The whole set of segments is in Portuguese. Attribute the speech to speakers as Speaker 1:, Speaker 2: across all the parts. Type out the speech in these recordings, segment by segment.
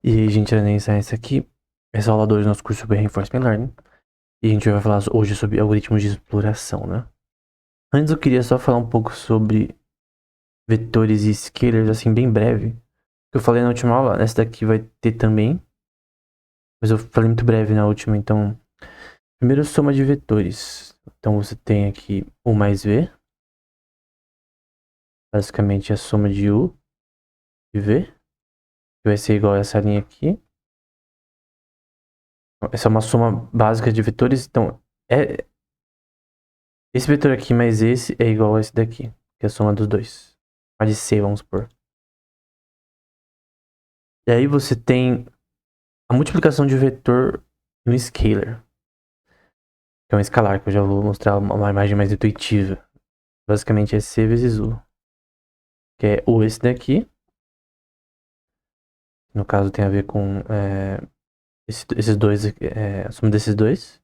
Speaker 1: E aí, gente, nem Science aqui. Essa é a aula 2 do nosso curso sobre Reinforcement Learning. E a gente vai falar hoje sobre algoritmos de exploração, né? Antes eu queria só falar um pouco sobre vetores e scalars, assim, bem breve. Que eu falei na última aula, essa daqui vai ter também. Mas eu falei muito breve na última, então... Primeiro, soma de vetores. Então você tem aqui U mais V. Basicamente a soma de U e V. Que vai ser igual a essa linha aqui. Essa é uma soma básica de vetores, então... Esse vetor aqui mais esse é igual a esse daqui, que é a soma dos dois. Pode ser, vamos supor. E aí você tem a multiplicação de vetor em um scalar, que é um escalar, que eu já vou mostrar uma imagem mais intuitiva. Basicamente é C vezes U, que é U esse daqui. No caso tem a ver com esses dois, a soma desses dois.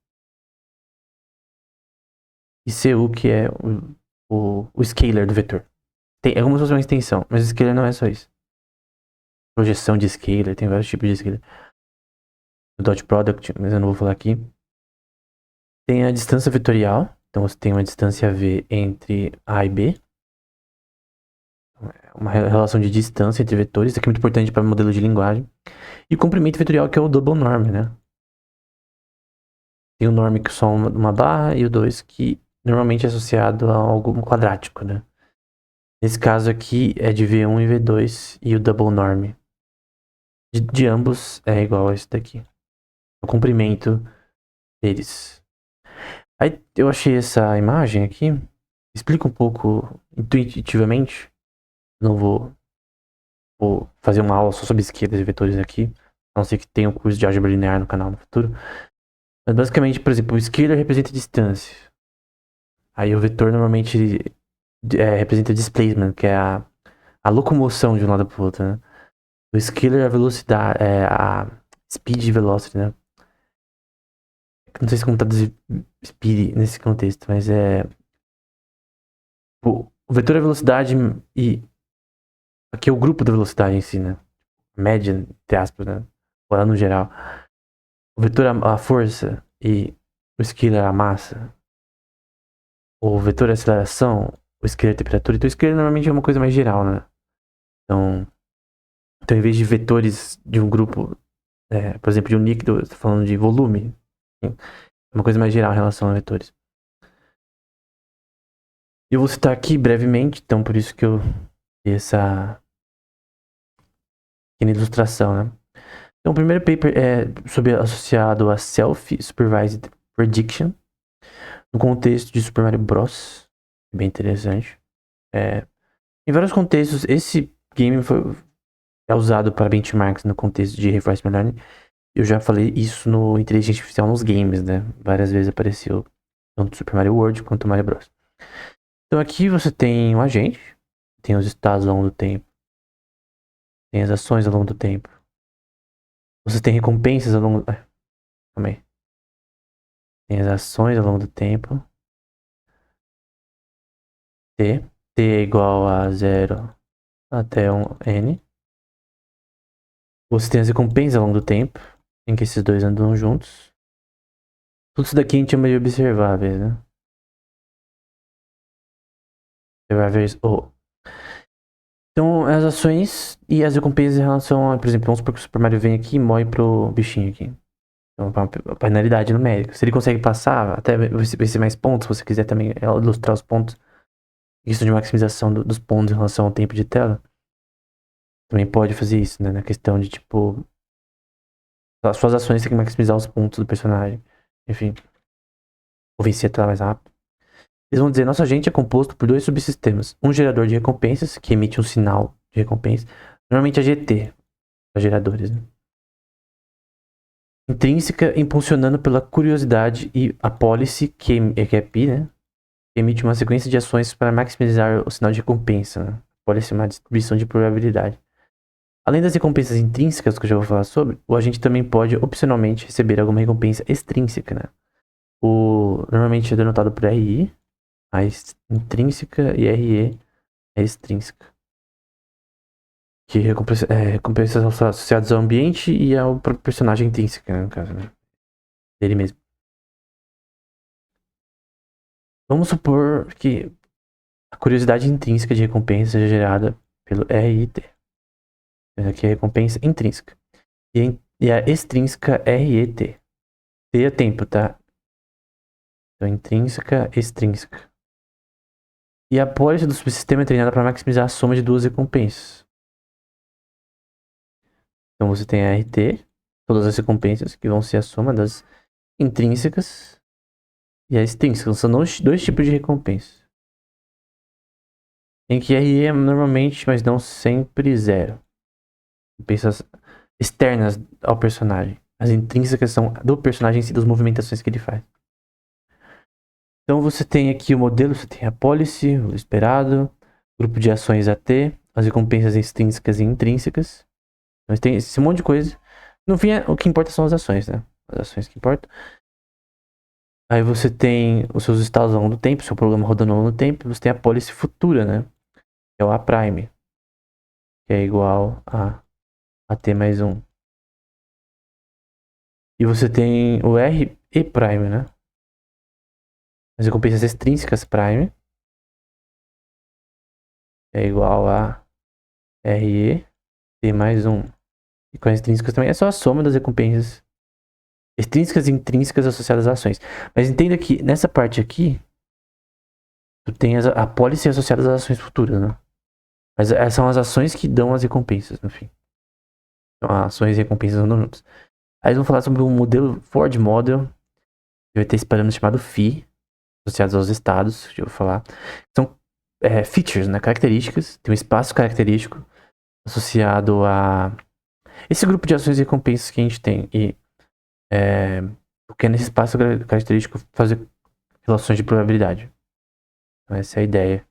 Speaker 1: E CU, que é o scalar do vetor. É como se fosse uma extensão, mas o scalar não é só isso. Projeção de scalar, tem vários tipos de scalar. O dot product, mas eu não vou falar aqui. Tem a distância vetorial, então você tem uma distância V entre A e B. Uma relação de distância entre vetores, isso aqui é muito importante para modelo de linguagem. E o comprimento vetorial, que é o double norm, né? Tem o norm que é só uma barra e o 2 que normalmente é associado a algo quadrático, né? Nesse caso aqui é de V1 e V2 e o double norm de ambos é igual a esse daqui. O comprimento deles. Aí eu achei essa imagem aqui, explica um pouco intuitivamente. Não vou fazer uma aula só sobre esquerdas e vetores aqui, a não ser que tenha um curso de álgebra linear no canal no futuro. Mas basicamente, por exemplo, o scalar representa distância. Aí o vetor normalmente representa displacement, que é a locomoção de um lado para o outro, né? O scalar é a velocidade, é a speed e velocity, né? Não sei se como traduzir speed nesse contexto, mas o vetor é a velocidade e aqui é o grupo da velocidade em si, né? Média, entre aspas, né? Falando no geral. O vetor é a força e o scalar é a massa. O vetor é a aceleração, o scalar é a temperatura. Então o scalar normalmente é uma coisa mais geral, né? Então em vez de vetores de um grupo, por exemplo, de um líquido, eu tô falando de volume. É uma coisa mais geral em relação a vetores. E eu vou citar aqui brevemente, então por isso que eu fiz essa pequena ilustração, né? Então o primeiro paper é associado a Self-Supervised Prediction, no contexto de Super Mario Bros. Bem interessante. Em vários contextos, esse game é usado para benchmarks no contexto de Reinforcement Learning. Eu já falei isso no Inteligência Artificial nos games, né? Várias vezes apareceu tanto Super Mario World quanto Mario Bros. Então aqui você tem um agente, tem os estados ao longo do tempo, tem as ações ao longo do tempo. Você tem recompensas ao longo... calma aí. Tem as ações ao longo do tempo. T é igual a 0 até um N. Você tem as recompensas ao longo do tempo, em que esses dois andam juntos. Tudo isso daqui a gente chama de observáveis, né? Observáveis O. Então, as ações e as recompensas em relação a, por exemplo, vamos supor que o Super Mario vem aqui e morre pro bichinho aqui. Então, uma penalidade numérica. Se ele consegue passar, até vai ser mais pontos, se você quiser também ilustrar os pontos. Questão de maximização dos pontos em relação ao tempo de tela. Também pode fazer isso, né? Na questão de, tipo, as suas ações tem que maximizar os pontos do personagem. Enfim. Ou vencer a tela mais rápido. Eles vão dizer, nosso agente é composto por dois subsistemas. Um gerador de recompensas, que emite um sinal de recompensa. Normalmente é GT, para geradores, né? Intrínseca, impulsionando pela curiosidade, e a policy, que é P, né? Que emite uma sequência de ações para maximizar o sinal de recompensa, né? Policy é uma distribuição de probabilidade. Além das recompensas intrínsecas, que eu já vou falar sobre, o agente também pode, opcionalmente, receber alguma recompensa extrínseca, né? Normalmente é denotado por RI, a intrínseca, e RE é extrínseca. Que recompensas associadas ao ambiente e ao próprio personagem intrínseco, né, no caso, né? Dele mesmo. Vamos supor que a curiosidade intrínseca de recompensa seja gerada pelo RIT. Essa aqui é a recompensa intrínseca. E a extrínseca RET. T é tempo, tá? Então, intrínseca, extrínseca. E a pólice do subsistema é treinada para maximizar a soma de duas recompensas. Então você tem a RT, todas as recompensas, que vão ser a soma das intrínsecas e a extrínseca. São dois tipos de recompensa. Em que RE é normalmente, mas não sempre, zero. Recompensas externas ao personagem. As intrínsecas são do personagem em si, das movimentações que ele faz. Então você tem aqui o modelo, você tem a policy, o esperado, grupo de ações AT, as recompensas extrínsecas e intrínsecas. Mas tem esse monte de coisa. No fim, o que importa são as ações, né? As ações que importam. Aí você tem os seus estados ao longo do tempo, seu programa rodando ao longo do tempo. Você tem a policy futura, né? Que é o A prime. Que é igual a T mais 1. E você tem o R e prime, né? As recompensas extrínsecas prime. É igual a RE T mais 1. E com as intrínsecas também é só a soma das recompensas extrínsecas e intrínsecas associadas às ações. Mas entenda que nessa parte aqui, tu tem a policy associada às ações futuras, né? Mas essas são as ações que dão as recompensas, no fim. Então, ações e recompensas andam juntas. Aí vamos falar sobre o modelo Ford Model. Que vai ter esse parâmetro chamado Phi, associados aos estados, que eu vou falar. São features, né? Características. Tem um espaço característico associado a esse grupo de ações e recompensas que a gente tem. E porque é nesse espaço característico fazer relações de probabilidade. Então essa é a ideia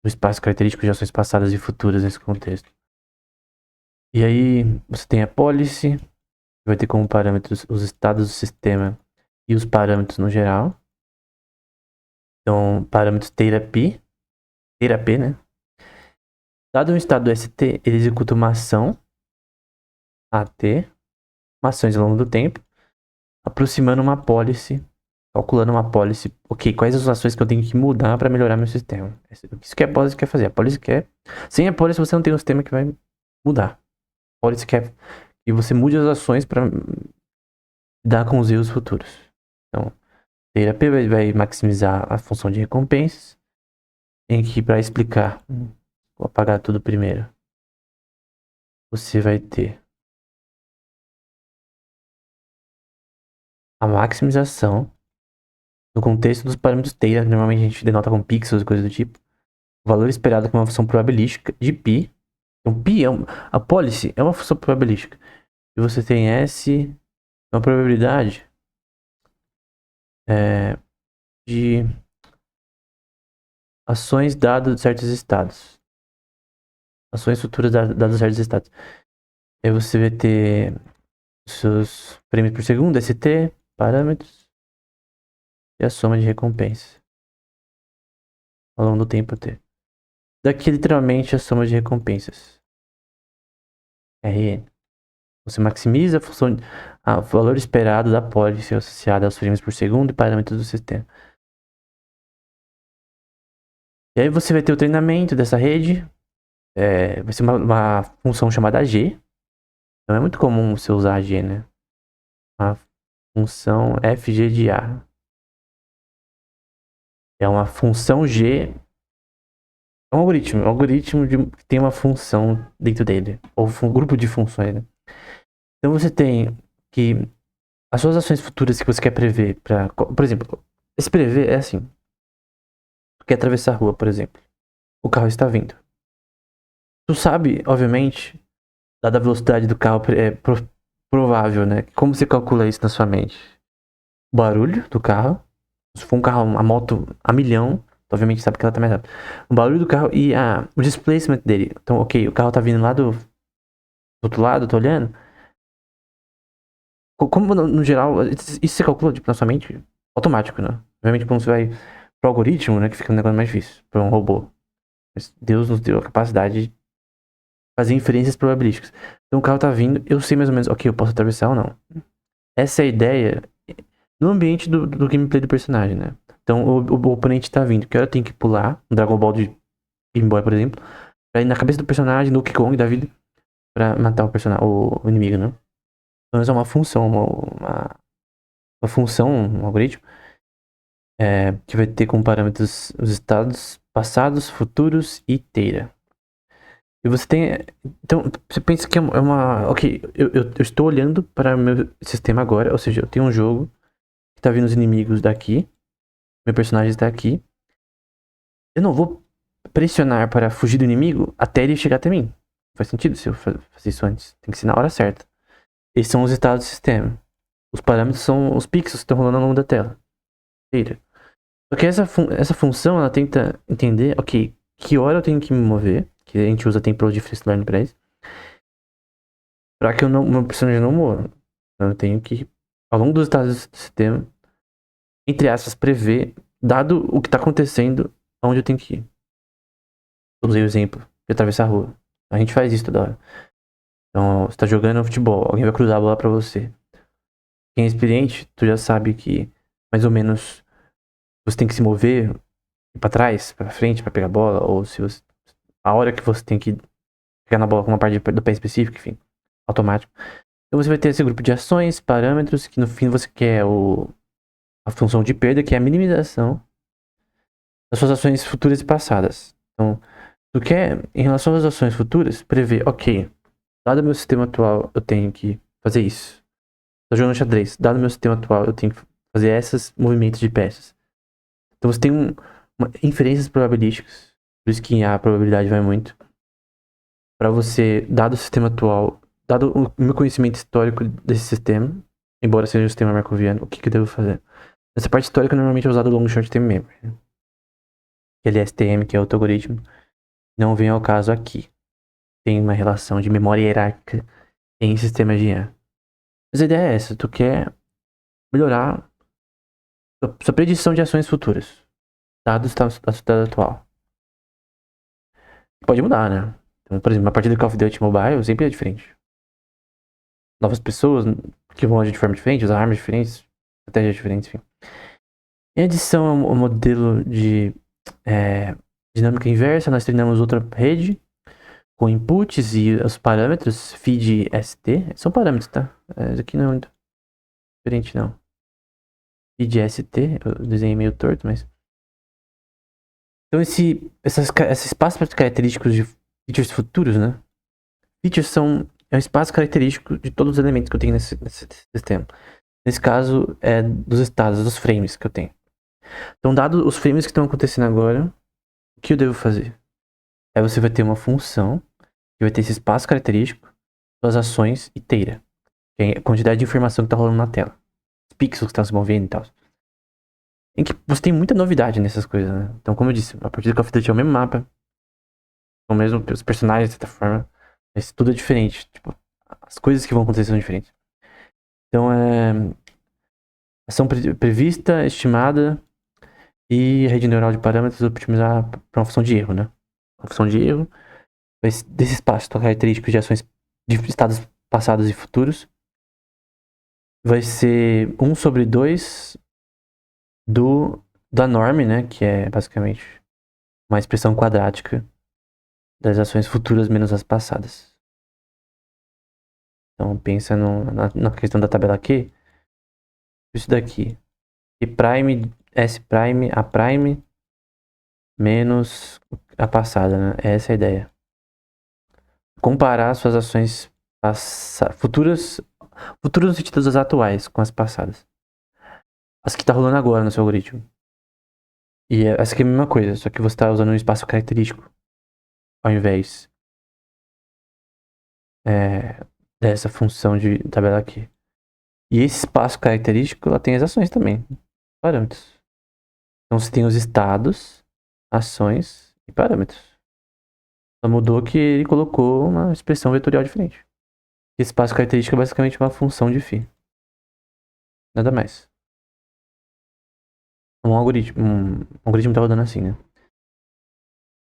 Speaker 1: do espaço característico de ações passadas e futuras nesse contexto. E aí você tem a policy, que vai ter como parâmetros os estados do sistema e os parâmetros no geral. Então, parâmetros θP, né? Dado um estado ST, ele executa uma ação AT, uma ação ao longo do tempo, aproximando uma policy, calculando uma policy. Ok, quais as ações que eu tenho que mudar para melhorar meu sistema? Isso que a policy quer fazer. A policy quer. Sem a policy você não tem um sistema que vai mudar. A policy quer que você mude as ações para dar com os erros futuros. Então, TRP vai maximizar a função de recompensas. Em que, para explicar, vou apagar tudo primeiro. Você vai ter a maximização no contexto dos parâmetros Taylor, que normalmente a gente denota com pixels e coisas do tipo. O valor esperado com uma função probabilística de π. Então, π a policy é uma função probabilística. E você tem S, uma probabilidade de ações dadas certos estados. Ações futuras dadas certos estados. Aí você vai ter os seus prêmios por segundo, ST, parâmetros, e a soma de recompensa ao longo do tempo T. Daqui literalmente a soma de recompensas. RN. Você maximiza a função, o valor esperado da policy associada aos frames por segundo e parâmetros do sistema. E aí você vai ter o treinamento dessa rede. Vai ser uma função chamada G. Não é muito comum você usar a G, né? A função FG de A. É uma função G. É um algoritmo que tem uma função dentro dele. Ou um grupo de funções, né? Então você tem que as suas ações futuras que você quer prever por exemplo, esse prever é assim. Tu quer atravessar a rua, por exemplo. O carro está vindo. Tu sabe, obviamente, dada a velocidade do carro, provável, né? Como você calcula isso na sua mente? O barulho do carro. Se for um carro, uma moto a milhão, tu obviamente sabe que ela tá mais rápida. O barulho do carro e o displacement dele. Então, ok, o carro tá vindo lá do outro lado, tô olhando. Como no geral, isso você calcula tipo, na sua mente automático, né? Obviamente quando você vai pro algoritmo, né, que fica um negócio mais difícil, pra um robô. Mas Deus nos deu a capacidade fazer inferências probabilísticas. Então o carro tá vindo, eu sei mais ou menos, ok, eu posso atravessar ou não. Essa é a ideia no ambiente do gameplay do personagem, né? Então o oponente tá vindo, que hora tem que pular, um Dragon Ball de Game Boy, por exemplo, pra ir na cabeça do personagem, no Donkey Kong da vida, pra matar o personagem, o inimigo, né? Então isso é uma função, uma função, um algoritmo, que vai ter como parâmetros os estados passados, futuros e teira. E você tem. Então, você pensa que é uma. Ok, eu estou olhando para o meu sistema agora, ou seja, eu tenho um jogo que tá vindo os inimigos daqui, meu personagem está aqui. Eu não vou pressionar para fugir do inimigo até ele chegar até mim. Faz sentido se eu fazer isso antes. Tem que ser na hora certa. Esses são os estados do sistema. Os parâmetros são os pixels que estão rolando ao longo da tela. Inteira. Só que essa função, ela tenta entender, ok, que hora eu tenho que me mover, que a gente usa temporal difference learning para isso, para que meu personagem não morra. Então eu tenho que, ao longo dos estados do sistema, entre aspas, prever, dado o que está acontecendo, aonde eu tenho que ir. Eu usei o exemplo de atravessar a rua. A gente faz isso toda hora. Então, você tá jogando futebol, alguém vai cruzar a bola pra você. Quem é experiente, tu já sabe que mais ou menos você tem que se mover pra trás, pra frente, pra pegar a bola, ou se você, a hora que você tem que pegar na bola com uma parte do pé específica, enfim, automático. Então você vai ter esse grupo de ações, parâmetros, que no fim você quer a função de perda, que é a minimização das suas ações futuras e passadas. Então, tu quer, em relação às ações futuras, prever, ok, dado o meu sistema atual, eu tenho que fazer isso. Tô jogando xadrez. Dado o meu sistema atual, eu tenho que fazer esses movimentos de peças. Então você tem inferências probabilísticas. Por isso que a probabilidade vai muito. Pra você, dado o sistema atual, dado o meu conhecimento histórico desse sistema, embora seja um sistema markoviano, o que eu devo fazer? Essa parte histórica normalmente é usada long short term memory. Aquele STM, que é outro algoritmo, não vem ao caso aqui. Tem uma relação de memória hierárquica em sistemas de IA. Mas a ideia é essa, tu quer melhorar sua predição de ações futuras, dados da sociedade atual. Pode mudar, né? Então, por exemplo, a partir do Call of Duty Mobile sempre é diferente. Novas pessoas que vão agir de forma diferente, usar armas diferentes, estratégias diferentes, enfim. Em adição ao modelo de dinâmica inversa, nós treinamos outra rede com inputs e os parâmetros feed ST. São parâmetros, tá? Isso aqui não é muito diferente, não. Feed ST, eu desenhei meio torto, mas... Então esse espaço característicos de features futuros, né? Features é um espaço característico de todos os elementos que eu tenho nesse sistema. Nesse caso, é dos estados, dos frames que eu tenho. Então, dado os frames que estão acontecendo agora, o que eu devo fazer? Aí você vai ter uma função que vai ter esse espaço característico, suas ações e teira. Que é a quantidade de informação que está rolando na tela. Os pixels que estão se movendo e tal. Em que você tem muita novidade nessas coisas, né? Então, como eu disse, a partir do Call of Duty é o mesmo mapa, o mesmo os personagens, de certa forma, mas tudo é diferente. Tipo, as coisas que vão acontecer são diferentes. Então, ação prevista, estimada e rede neural de parâmetros optimizar para uma função de erro, né? Uma função de erro desse espaço característico de ações de estados passados e futuros vai ser 1/2 da norm, né? Que é basicamente uma expressão quadrática das ações futuras menos as passadas. Então pensa na questão da tabela Q. Isso daqui. E prime, S prime, A prime menos a passada, né? Essa é a ideia. Comparar suas ações futuras no sentido das atuais com as passadas. As que tá rolando agora no seu algoritmo. E essa aqui é a mesma coisa, só que você tá usando um espaço característico ao invés dessa função de tabela aqui. E esse espaço característico, ela tem as ações também, parâmetros. Então você tem os estados, ações e parâmetros. Só mudou que ele colocou uma expressão vetorial diferente. Esse espaço característico é basicamente uma função de φ. Nada mais. Um algoritmo tá rodando assim, né?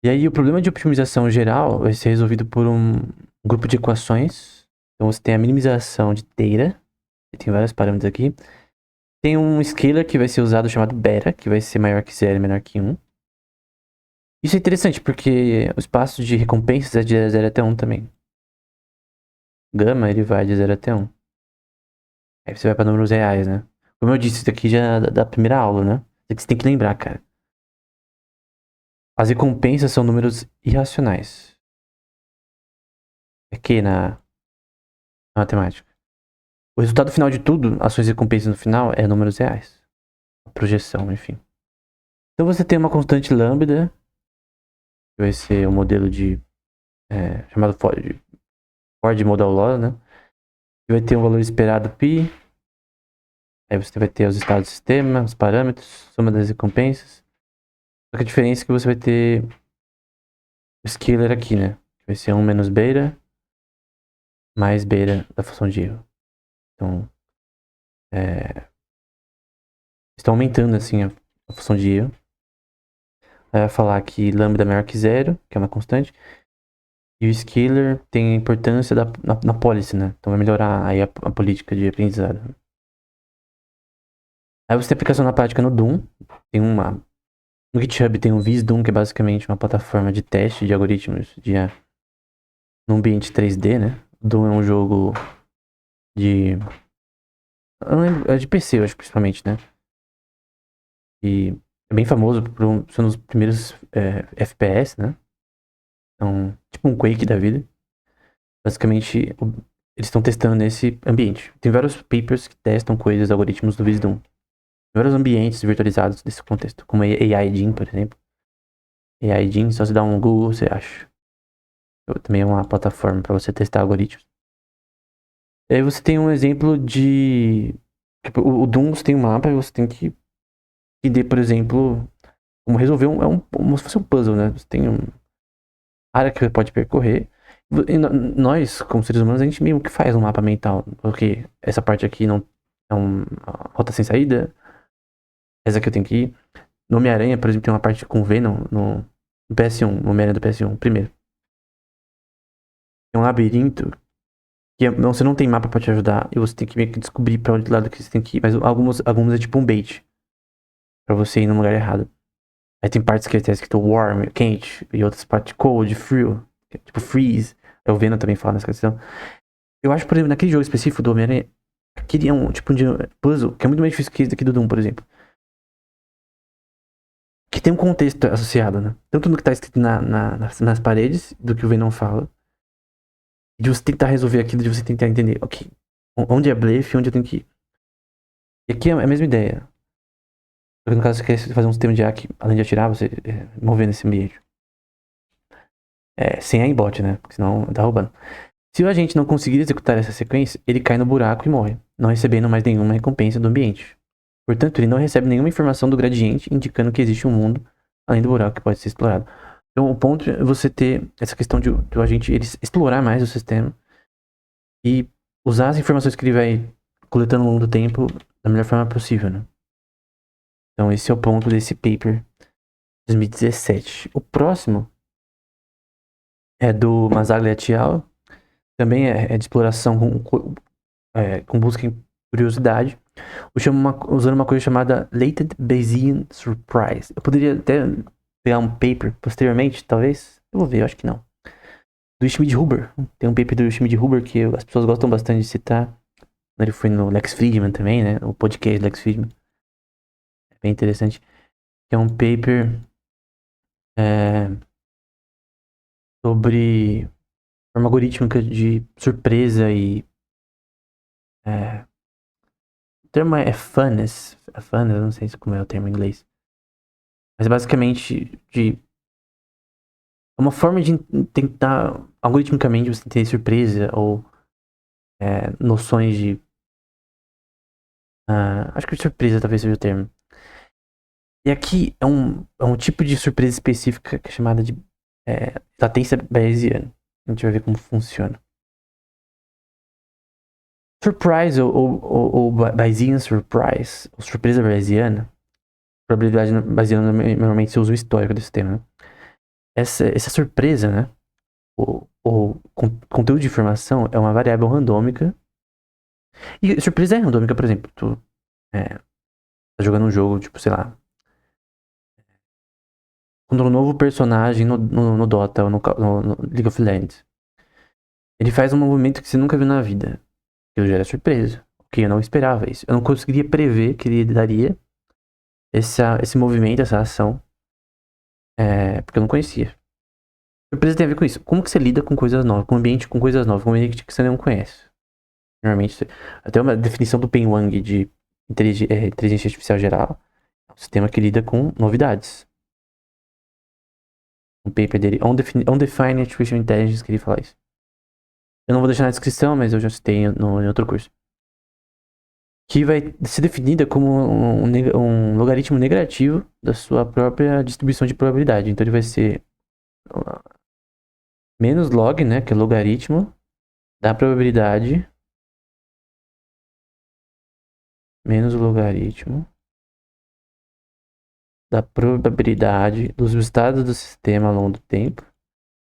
Speaker 1: E aí o problema de optimização geral vai ser resolvido por um grupo de equações. Então você tem a minimização de θ, que tem vários parâmetros aqui. Tem um scalar que vai ser usado chamado beta, que vai ser maior que 0 e menor que 1. Isso é interessante porque o espaço de recompensas é de 0 até 1 também. Gama, ele vai de 0 até 1. Aí você vai para números reais, né? Como eu disse, isso aqui já é da primeira aula, né? Isso aqui você tem que lembrar, cara. As recompensas são números irracionais. Aqui na matemática. O resultado final de tudo, as suas recompensas no final, é números reais. A projeção, enfim. Então você tem uma constante lambda, que vai ser um modelo de chamado Ford Model Law, né? Que vai ter um valor esperado π. Aí você vai ter os estados do sistema, os parâmetros, soma das recompensas. Só que a diferença é que você vai ter o scalar aqui, né? Que vai ser 1 menos beta mais beta da função de erro. Então, estão aumentando assim a função de erro. Aí vai falar que lambda é maior que 0, que é uma constante. E o scalar tem a importância na policy, né? Então vai melhorar aí a política de aprendizado. Aí você tem aplicação na prática no Doom. No GitHub tem o VisDoom, que é basicamente uma plataforma de teste de algoritmos no ambiente 3D, né? O Doom é um jogo de... Eu não lembro, é de PC, eu acho, principalmente, né? E é bem famoso por ser um dos primeiros FPS, né? Então, tipo um Quake da vida. Basicamente, eles estão testando nesse ambiente. Tem vários papers que testam coisas, algoritmos do VisDoom. Vários ambientes virtualizados desse contexto, como AI Gym, por exemplo. AI Gym, só se dá um Google, você acha. Também é uma plataforma para você testar algoritmos. E aí você tem um exemplo de... Tipo, o Doom, você tem um mapa e você tem que entender, por exemplo, como resolver como se fosse um puzzle, né? Você tem uma área que você pode percorrer. E nós, como seres humanos, a gente meio que faz um mapa mental. Porque essa parte aqui não é uma rota sem saída. Essa aqui eu tenho que ir. No Homem-Aranha, por exemplo, tem uma parte com Venom no PS1, no Homem-Aranha do PS1, primeiro. É um labirinto que você não tem mapa pra te ajudar e você tem que meio que descobrir pra onde lado que você tem que ir. Mas alguns é tipo um bait pra você ir no lugar errado. Aí tem partes que tá escrito warm, quente, e outras partes cold, frio, tipo freeze. É o Venom também fala nessa questão. Eu acho, por exemplo, naquele jogo específico do Homem-Aranha, aquele é um tipo de puzzle que é muito mais difícil que esse daqui do Doom, por exemplo. Que tem um contexto associado, né? Tanto no que tá escrito nas paredes, do que o Venom fala. De você tentar resolver aquilo, de você tentar entender, ok, onde é blefe e onde eu tenho que ir. E aqui é a mesma ideia. Só que no caso você quer fazer um sistema de IA que, além de atirar, você mover nesse ambiente. Sem aimbot, né? Porque senão tá roubando. Se o agente não conseguir executar essa sequência, ele cai no buraco e morre, não recebendo mais nenhuma recompensa do ambiente. Portanto, ele não recebe nenhuma informação do gradiente indicando que existe um mundo além do buraco que pode ser explorado. Então, o ponto é você ter essa questão de o agente ele explorar mais o sistema e usar as informações que ele vai coletando ao longo do tempo da melhor forma possível, né? Então, esse é o ponto desse paper 2017. O próximo é do Masaglia et al. Também é de exploração com busca em curiosidade. Usando uma coisa chamada Latent Bayesian Surprise. Eu poderia até pegar um paper posteriormente, talvez. Eu vou ver, eu acho que não. Do Schmidhuber. Tem um paper do Schmidhuber que as pessoas gostam bastante de citar. Ele foi no Lex Fridman também, né? O podcast do Lex Fridman. É bem interessante. É um paper sobre forma algorítmica de surpresa e... o termo é funness. Funness, não sei como é o termo em inglês. Mas basicamente é uma forma de tentar, algoritmicamente, você ter surpresa ou noções de... acho que surpresa talvez seja o termo. E aqui é um tipo de surpresa específica que é chamada de latência bayesiana. A gente vai ver como funciona. Surprise ou Bayesian surprise, ou surpresa bayesiana, probabilidade bayesiana normalmente se usa o histórico desse tema, né? essa surpresa, né? O conteúdo de informação é uma variável randômica. E surpresa é randômica, por exemplo, tu tá jogando um jogo, tipo, sei lá, contra um novo personagem no Dota ou no League of Legends. Ele faz um movimento que você nunca viu na vida. Aquilo gera surpresa. Ok, eu não esperava isso. Eu não conseguiria prever que ele daria esse movimento, essa ação. Porque eu não conhecia. Surpresa tem a ver com isso. Como que você lida com coisas novas? Com um ambiente com coisas novas? Com um ambiente que você não conhece? Normalmente, até uma definição do Pen Wang de inteligência artificial geral. É um sistema que lida com novidades. Um paper dele, Undefined Artificial Intelligence, que ele fala isso. Eu não vou deixar na descrição, mas eu já citei em outro curso. Que vai ser definida como um logaritmo negativo da sua própria distribuição de probabilidade. Então ele vai ser menos log, né, que é logaritmo da probabilidade, menos o logaritmo da probabilidade dos estados do sistema ao longo do tempo,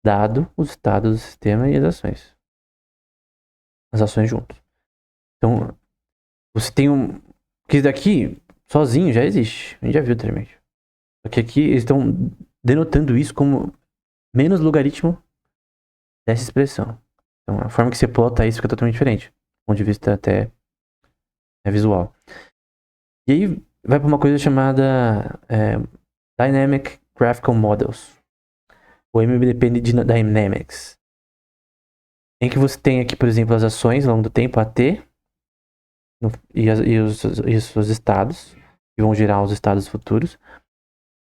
Speaker 1: dado os estados do sistema e as ações. As ações juntos. Então, você tem que isso daqui, sozinho, já existe. A gente já viu anteriormente. Só que aqui eles estão denotando isso como menos logaritmo dessa expressão. Então, a forma que você plota isso fica totalmente diferente. Do ponto de vista até visual. E aí, vai para uma coisa chamada Dynamic Graphical Models. O MDP de Dynamics. Em que você tem aqui, por exemplo, as ações ao longo do tempo, AT, e os seus estados, que vão gerar os estados futuros,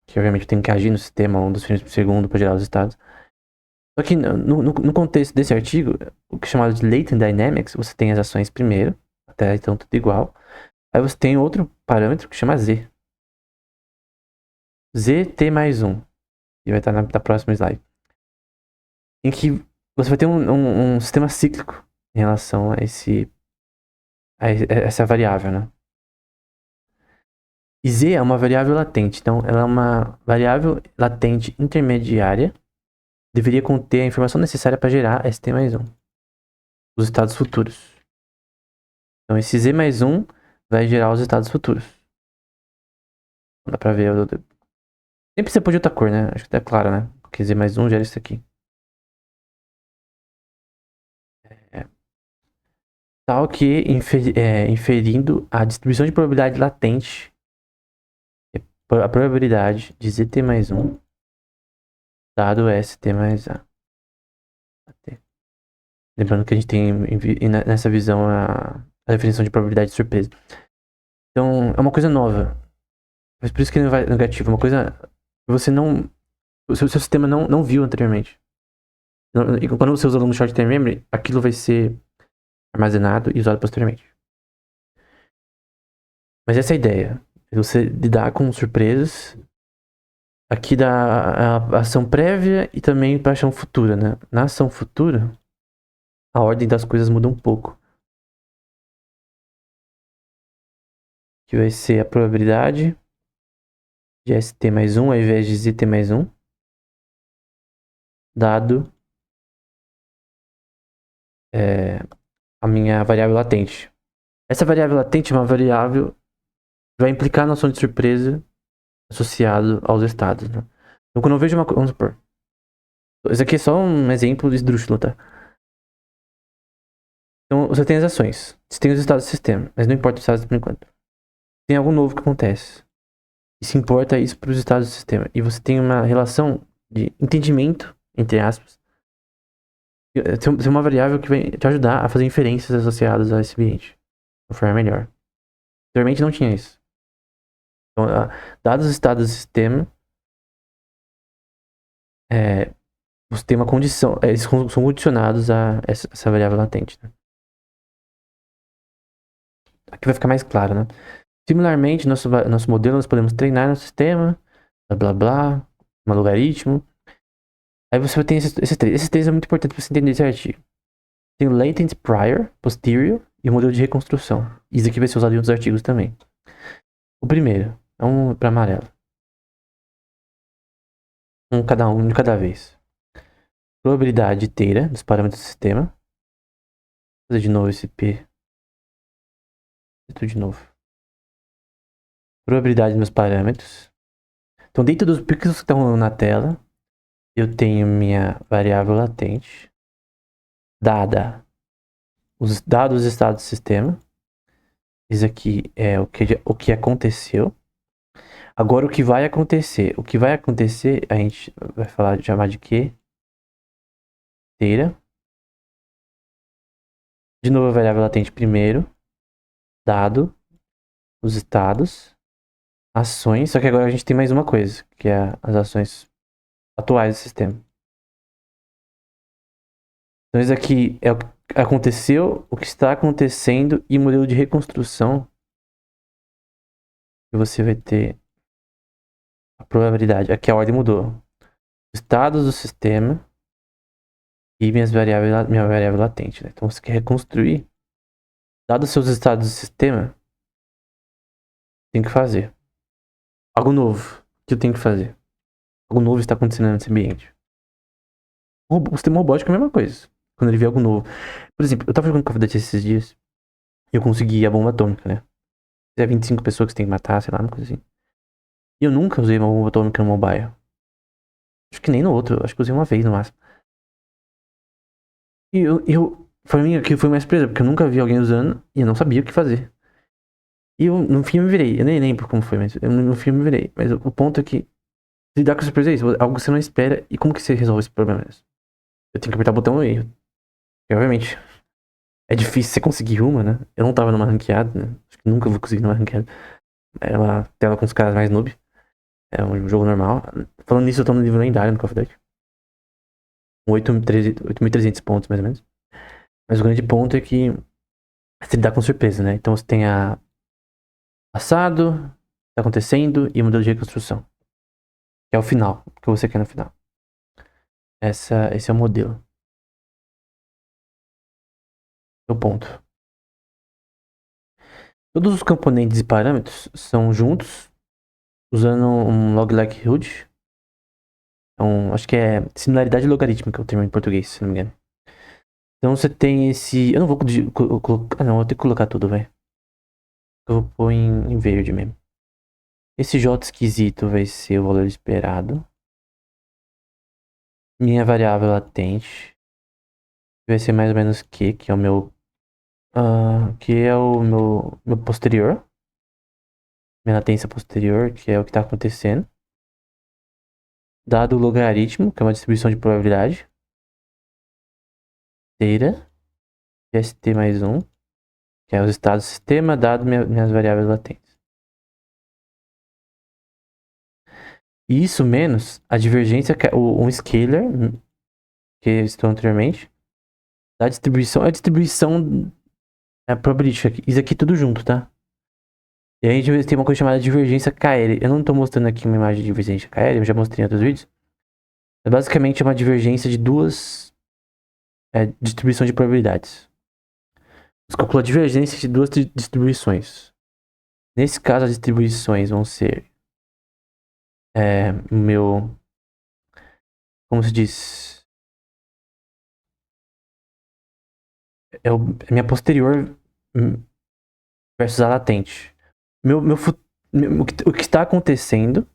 Speaker 1: que obviamente tem que agir no sistema ao longo dos frames por segundo para gerar os estados. Só que no contexto desse artigo, o que é chamado de Latent Dynamics, você tem as ações primeiro, até então tudo igual. Aí você tem outro parâmetro que chama Z. ZT mais 1. E vai estar na próxima slide. Em que você vai ter um sistema cíclico em relação a essa variável, né? E Z é uma variável latente. Então, ela é uma variável latente intermediária. Deveria conter a informação necessária para gerar ST mais 1. Os estados futuros. Então, esse Z mais 1 vai gerar os estados futuros. Não dá pra ver. Sempre você pôr de outra cor, né? Acho que tá claro, né? Porque Z mais 1 gera isso aqui. Tal que inferindo a distribuição de probabilidade latente, a probabilidade de ZT mais 1 dado ST mais A. Lembrando que a gente tem nessa visão a definição de probabilidade de surpresa. Então, é uma coisa nova. Mas por isso que é negativo. É uma coisa que você não... O seu sistema não viu anteriormente. E quando você usa no short-term memory, aquilo vai ser armazenado e usado posteriormente. Mas essa é a ideia. Você lidar com surpresas aqui da ação prévia e também para a ação futura, né? Na ação futura, a ordem das coisas muda um pouco. Que vai ser a probabilidade de ST mais 1 ao invés de ZT mais 1, dado a minha variável latente. Essa variável latente é uma variável que vai implicar a noção de surpresa associado aos estados, né? Então, quando eu vejo uma coisa... Vamos supor. Isso aqui é só um exemplo de esdrúxulo, tá? Então, você tem as ações. Você tem os estados do sistema. Mas não importa os estados por enquanto. Tem algo novo que acontece. E se importa isso para os estados do sistema. E você tem uma relação de entendimento, entre aspas. Tem uma variável que vai te ajudar a fazer inferências associadas a esse ambiente. De uma forma melhor. Anteriormente não tinha isso. Então, dados os estados do sistema, você tem uma condição. Eles são condicionados a essa variável latente. Né? Aqui vai ficar mais claro, né? Similarmente, nosso modelo nós podemos treinar no sistema, blá blá blá, um logaritmo. Aí você vai ter esses três. Esses três é muito importante para você entender esse artigo. Tem o latent prior, posterior e o modelo de reconstrução. Isso aqui vai ser usado em outros artigos também. O primeiro, para amarelo. Um de cada vez. Probabilidade inteira dos parâmetros do sistema. Vou fazer de novo esse P. Tudo de novo. Probabilidade dos meus parâmetros. Então, dentro dos pixels que estão na tela, eu tenho minha variável latente, dada os dados do estado do sistema. Isso aqui é o que aconteceu. Agora, o que vai acontecer? O que vai acontecer, a gente vai chamar de quê? Inteira. De novo, a variável latente primeiro. Dado os estados. Ações. Só que agora a gente tem mais uma coisa, que é as ações atuais do sistema. Então, isso aqui é o que aconteceu, o que está acontecendo e o modelo de reconstrução que você vai ter a probabilidade. Aqui a ordem mudou. Estados do sistema e minha variável latente. Né? Então, você quer reconstruir. Dados os seus estados do sistema, tem que fazer algo novo. O que eu tenho que fazer? Algo novo está acontecendo nesse ambiente. O sistema robótico é a mesma coisa. Quando ele vê algo novo. Por exemplo, eu tava jogando Call of Duty esses dias e eu consegui a bomba atômica, né? É 25 pessoas que você tem que matar, sei lá, uma coisa assim. E eu nunca usei uma bomba atômica no mobile. Acho que nem no outro. Acho que usei uma vez no máximo. E pra mim, aquilo foi uma surpresa, porque eu nunca vi alguém usando e eu não sabia o que fazer. E eu, no fim, eu me virei. Eu nem lembro como foi, mas no fim eu me virei. Mas o ponto é que lidar com surpresa é isso. Algo que você não espera. E como que você resolve esse problema? Eu tenho que apertar o botão e, obviamente, é difícil você conseguir uma, né? Eu não tava numa ranqueada, né? Acho que nunca vou conseguir numa ranqueada. É uma tela com os caras mais noob. É um jogo normal. Falando nisso, eu tô no nível lendário no Call of Duty. 8.300 pontos, mais ou menos. Mas o grande ponto é que você lidar com surpresa, né? Então você tem a passado, tá acontecendo, e o modelo de reconstrução. Que é o final, o que você quer no final. Esse é o modelo. É o ponto. Todos os componentes e parâmetros são juntos, usando um log-like-hood. Então, acho que é similaridade logarítmica o termo em português, se não me engano. Então você tem esse. Eu não vou colocar. Ah, não, eu vou ter que colocar tudo, velho. Eu vou pôr em verde mesmo. Esse J esquisito vai ser o valor esperado. Minha variável latente vai ser mais ou menos Q, que é o meu. Que é o meu posterior. Minha latência posterior, que é o que está acontecendo. Dado o logaritmo, que é uma distribuição de probabilidade. Inteira. ST mais 1, que é os estados do sistema, dado minhas variáveis latentes. E isso menos a divergência, que é um scalar, que estou anteriormente, da distribuição, a distribuição probabilística. Isso aqui tudo junto, tá? E aí a gente tem uma coisa chamada divergência KL. Eu não estou mostrando aqui uma imagem de divergência KL, eu já mostrei em outros vídeos. É basicamente uma divergência de duas distribuições de probabilidades. Você calcula a divergência de duas distribuições. Nesse caso, as distribuições vão ser meu... Como se diz? É minha posterior versus a latente. O que está acontecendo,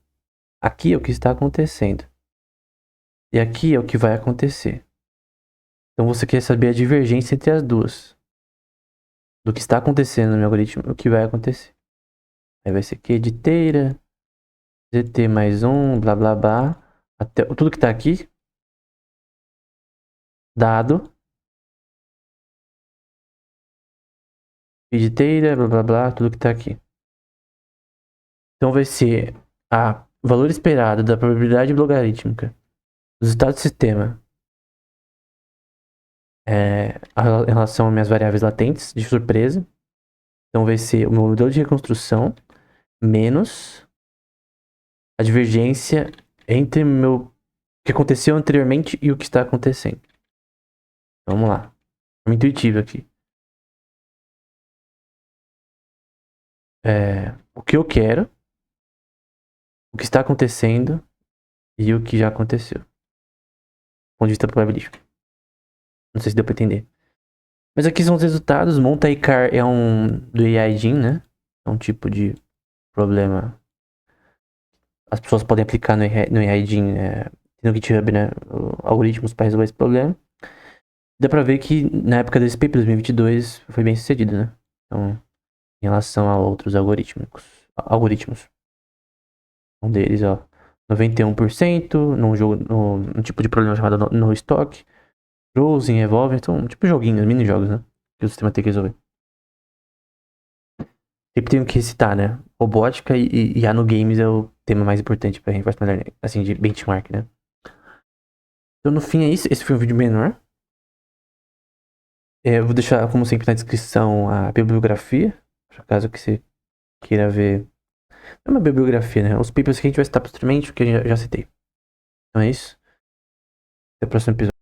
Speaker 1: aqui é o que está acontecendo. E aqui é o que vai acontecer. Então você quer saber a divergência entre as duas. Do que está acontecendo no meu algoritmo, o que vai acontecer. Aí vai ser Q de teira, ZT mais 1, blá blá blá. Até, tudo que está aqui, dado, Q de teira, blá blá blá, tudo que está aqui. Então vai ser o valor esperado da probabilidade logarítmica dos estados do sistema em relação às minhas variáveis latentes de surpresa. Então vai ser o meu modelo de reconstrução menos a divergência entre o que aconteceu anteriormente e o que está acontecendo. Vamos lá. É intuitivo aqui. O que eu quero, o que está acontecendo e o que já aconteceu. Do ponto de vista probabilístico. Não sei se deu pra entender. Mas aqui são os resultados. Multi-car é um do AI Engine, né? É um tipo de problema. As pessoas podem aplicar no AI Engine, no GitHub, né? Algoritmos para resolver esse problema. Dá pra ver que na época desse paper, 2022, foi bem sucedido, né? Então, em relação a outros algoritmos. Um deles, ó, 91% num jogo, num tipo de problema chamado no stock, Frozen, Evolve, então, tipo joguinhos, mini-jogos, né? Que o sistema tem que resolver. Sempre tenho que citar, né? Robótica e IA no games é o tema mais importante pra reinforcement learning, assim, de benchmark, né? Então, no fim, é isso. Esse foi um vídeo menor. Eu vou deixar, como sempre, na descrição a bibliografia, por caso que você queira ver. Não é uma bibliografia, né? Os papers que a gente vai citar posteriormente, que eu já citei. Então é isso. Até o próximo episódio.